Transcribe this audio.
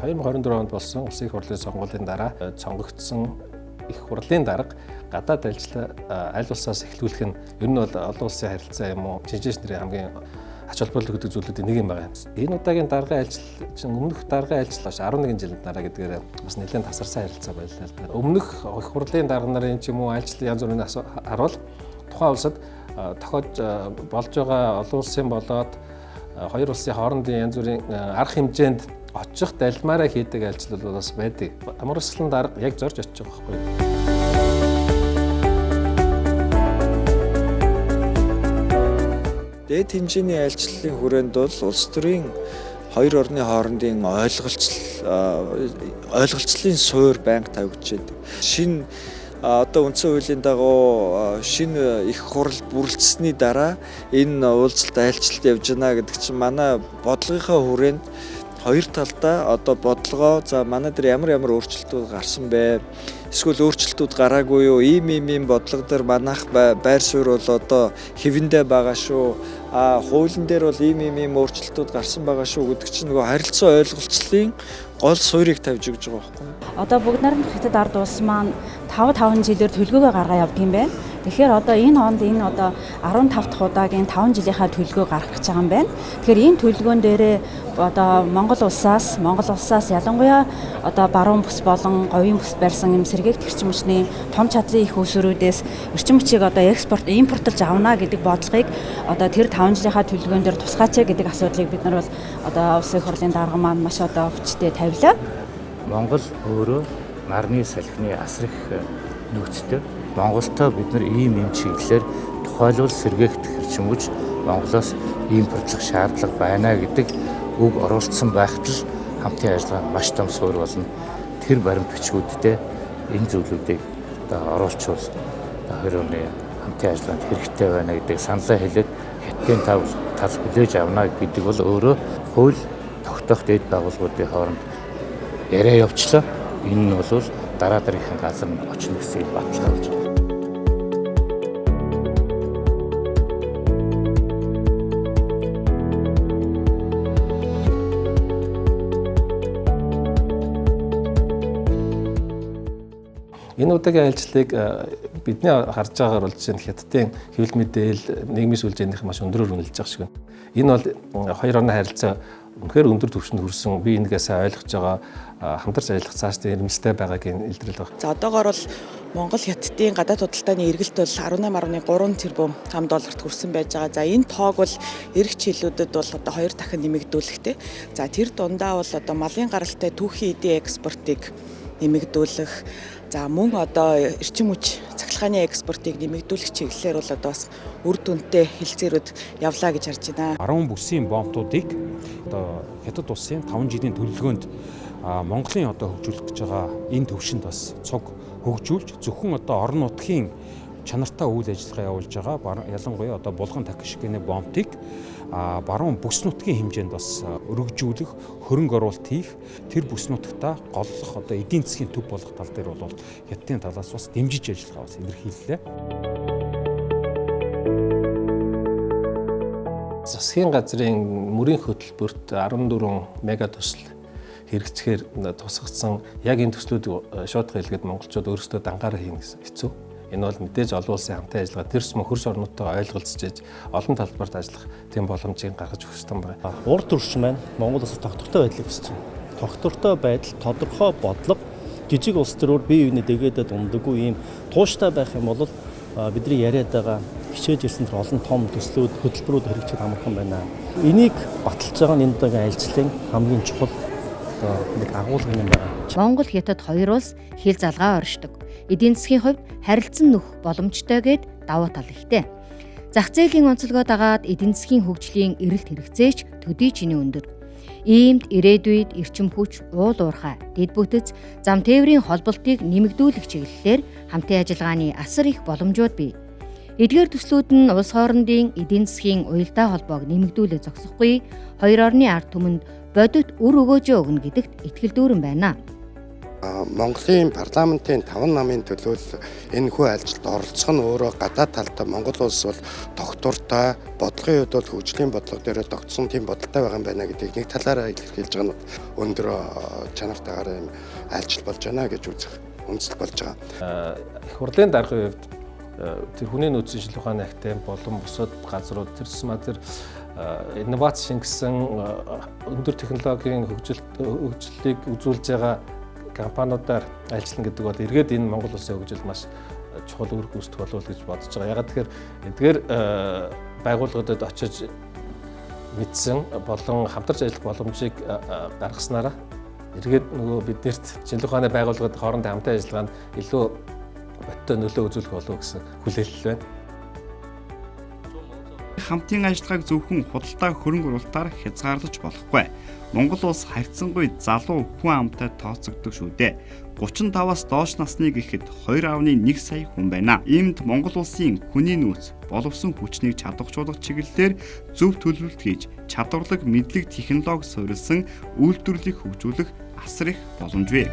2024 онд болсон Улсын их хурлын сонгуулийн дараа сонгогдсон их хурлын дарга гадаад аль улсаас эхлүүлэх нь ер нь бол олон улсын харилцаа юм уу жижигч нарын хамгийн ач холбогдол гэдэг зүйлүүдийн нэг юм байгаа. Энэ удаагийн даргын ажил чинь өмнөх даргын ажил биш 11 жилийн дараа гэдгээр бас нэлээд тасарсан харилцаа байлаа л да. Өмнөх их хурлын дарга нарын ч юм уу ажил янз бүрийн харуул тухайн улсад тохиож болж байгаа олон улсын болоод хоёр улсын хоорондын янз бүрийн арга хэмжээнд очих далмаараа хийдэг ажил бол бас байдаг. Амар улсын дарга яг зорж очиж байгаа байхгүй. Дээд хэмжээний айлчлалын хүрээнд бол улс төрийн хоёр орны хоорондын ойлголцлын суурь байнга тавигдж байдаг. Шинэ одоо үндсэн хуулийн дагуу шинэ их хурал бүрэлдэсний дараа энэ уулзалт айлчлалт явж байна гэдэг чинь манай бодлогынхаа хүрээнд хоёр талдаа одоо бодлогоо за манай дээр ямар өөрчлөлтүүд гарсан бэ? Эсвэл өөрчлөлтүүд гараагүй юу? Ийм бодлого дээр манайх байр суурь бол одоо хэвэндээ байгаа шүү. Хуулийн дээр бол ийм өөрчлөлтүүд гарсан байгаа шүү гэдэг чинь нөгөө харилцан ойлголцлын гол суурийг тавьж өгч байгаа байхгүй юу? Одоо бүгд нарийн хятад ард улс маань 5 жилээр төлгөөгөө гаргаа явдаг юм байна. Тэгэхээр одоо энэ хонд энэ одоо 15 дахь удаагийн 5 жилийнхаа төлгөө гаргах гэж байгаа юм байна. Тэгэхээр энэ төлгөөн дээрээ одоо Монгол улсаас ялангуяа одоо баруун бүс болон говийн бүс барьсан юм сэргээгт эрчим хүчний том чадлын их усруудээс эрчим хүчийг одоо импортлж авна гэдэг бодлогыг одоо тэр 5 жилийнхаа төлгөөн дээр тусгаач гэдэг асуудлыг бид нар бол одоо улсын хурлын дарга маань маш одоо хүчтэй тавилаа. Монгол өөрөө нарны салхины асар их нөөцтэй. Монголтой бид нар ийм чиглэлээр тухайлбал сэргээгт эрчим хүч Монголоос импортлох шаардлага байна гэдэг үг оруулсан байхад л хамтын ажиллагаанд маш том суурь болно. Тэр баримт бичгүүдтэй энэ зүйлүүдийг одоо оруулчвал хоёр орны хамтын ажиллагаанд хэрэгтэй байна гэдэг саналаа хэлээд хятадын тал хүлээж авна гэдэг бол өөрөө хууль тогтоох дэд байгууллагуудын хооронд яриа явуулчлаа. Энэ нь бол дараа дараагийн газар нь очно гэсэн баталгаа болж байна. Энэ удаагийн ажлыг бидний харж байгаагаар бол чинь хятадын хэвлэл мэдээл нийгмийн сүлжээнийх маш өндөрөөр үнэлж байгаа шиг байна. Энэ бол хоёр орны харилцаа үнэхээр өндөр түвшинд хүрсэн, би энэгээ сайн ойлгож байгаа, хамтарч ажиллах цаашдын ирмэлтэй байгаагийн илрэл байна. За одоогоор бол Монгол хятадын гадаад худалдааны эргэлт бол 18.3 тэрбум $5 хүрсэн байж байгаа. За энэ тоог бол эх жилүүдэд бол одоо 2 дахин нэмэгдүүлэхтэй. За тэр дундаа бол одоо малын гаралтай түүхийн эдийн экспортыг нэмэгдүүлэх, за мөн одоо эрчим хүч цахилгааны экспортыг нэмэгдүүлэх чиглэлээр бол одоо бас үр дүнтэй хэлцээрүүд явлаа гэж харж байна. 10 бүсийн бомбуудыг одоо хятад улсын 5 жилийн төлөвлөгөөнд Монголын одоо хөгжүүлэх гэж байгаа энэ төвшөнд бас цуг хөгжүүлж зөвхөн одоо орон нутгийн чанартай үйл ажиллагаа явуулж байгаа ялангуяа одоо булган такишкины бомбыг баруун бүс нутгийн хэмжээнд бас өргөжүүлэх, хөрөнгө оруулалт хийх, тэр бүс нутагтаа голлох одоо эдийн засгийн төв болгох тал дээр бол хятадын талаас бас дэмжиж ажиллагаа бас илэрхийллээ. Засгийн газрын мөрийн хөтөлбөрт 14 мега төсөл хэрэгжихээр тусгацсан яг энэ төслүүд шууд хэлгээд монголчууд өөрсдөө дангаараа хийнэ гэсэн хэцүү. Энэ бол мэдээж олон улсын хамтын ажиллагаа тэрс мөхөрс орнуудтайгаа ойлголцож олон талбарт ажиллах тийм боломжийг гаргаж өгөх ёстой байна. Урд төрчин маань Монгол улсад тогтвортой байдлыг хүсэж байна. Тогтвортой байдал, тодорхой бодлого жижиг улс төрөөр бие биенээ дэгээдэд ундаггүй ийм тууштай байх юм бол бидний яриад байгаа хичээж ирсэн тэр олон том төслүүд, хөтөлбөрүүд хэрэгжих амархан байна. Энийг баталж байгаа нь энэ удаагийн аялжлалын хамгийн чухал нэг агуулга юм байна. Монгол Хятад хоёр улс хил залгаа оршдог. Эдийн засгийн хувьд харилцан нөх боломжтой гэд давуу тал ихтэй. Зах зээлийн онцлогоо дагаад эдийн засгийн хөгжлийн эрэлт хэрэгцээч төдий чиний өндөр. Иймд ирээдүйд эрчим хүч, уул уурхай, дэд бүтэц, зам тээврийн холболтыг нэмэгдүүлэх чиглэлээр хамтын ажиллагааны асар их боломжууд бий. Эдгээр төслүүд нь улс хоорондын эдийн засгийн уялдаа холбоог нэмэгдүүлэх зогсохгүй, хоёр орны ард түмэнд бодит үр өгөөжөө өгнө гэдэгт итгэл дүүрэн байна. Монголын парламентын 5 намын төлөөлөл энэ хүү ажилд оролцох нь өөрөө гадаад талд Монгол улс бол тогтвортой, бодлогын хувьд бол хөгжлийн бодлого дээр тогтсон тийм бодолтой байгаа юм байна гэдгийг нэг талаараа илэрхийлж байгаа нь өндөр чанартайгаар юм айлчил болж байна гэж үзэх үндэслэл болж байгаа. Их хурлын даргын хувьд тэр хүний нөөцийн шинжилгээ ухааны актем болон бусад газрууд тэр тусмаа тэр инновац шингэсэн өндөр технологийн хөгжлийг үзүүлж байгаа компаниудаар ажиллана гэдэг бол эргээд энэ Монгол улсын хөгжилд маш чухал үр гүйцэтгэх болов уу гэж бодож байгаа. Ягаад тэгэхээр эдгээр байгууллагуудад очиж мэдсэн болон хамтарч ажиллах боломжийг гаргаснараа эргээд нөгөө биднэрт шинжилгээ ухааны байгууллагууд хоорондын хамтын ажиллагаанд илүү бодтой нөлөө үзүүлэх болов гэсэн хүлээлт байна. Хамтын ажиллагааг зөвхөн худалдаа хөрөнгө оруулалтаар хязгаарлаж болохгүй. Монгол улс харьцангуй залуу хүн амтай тооцогддог шүү дээ. 35-аас доош насны гэхэд 2.1 сая хүн байна. Иймд Монгол улсын хүний нөөц боловсон хүчнийг чадварчуулах чиглэлээр зөв төлөвлөлт хийж чадварлаг мэдлэг технологи суурилсан үйлдвэрлэлийг хөгжүүлэх асар их боломж бий.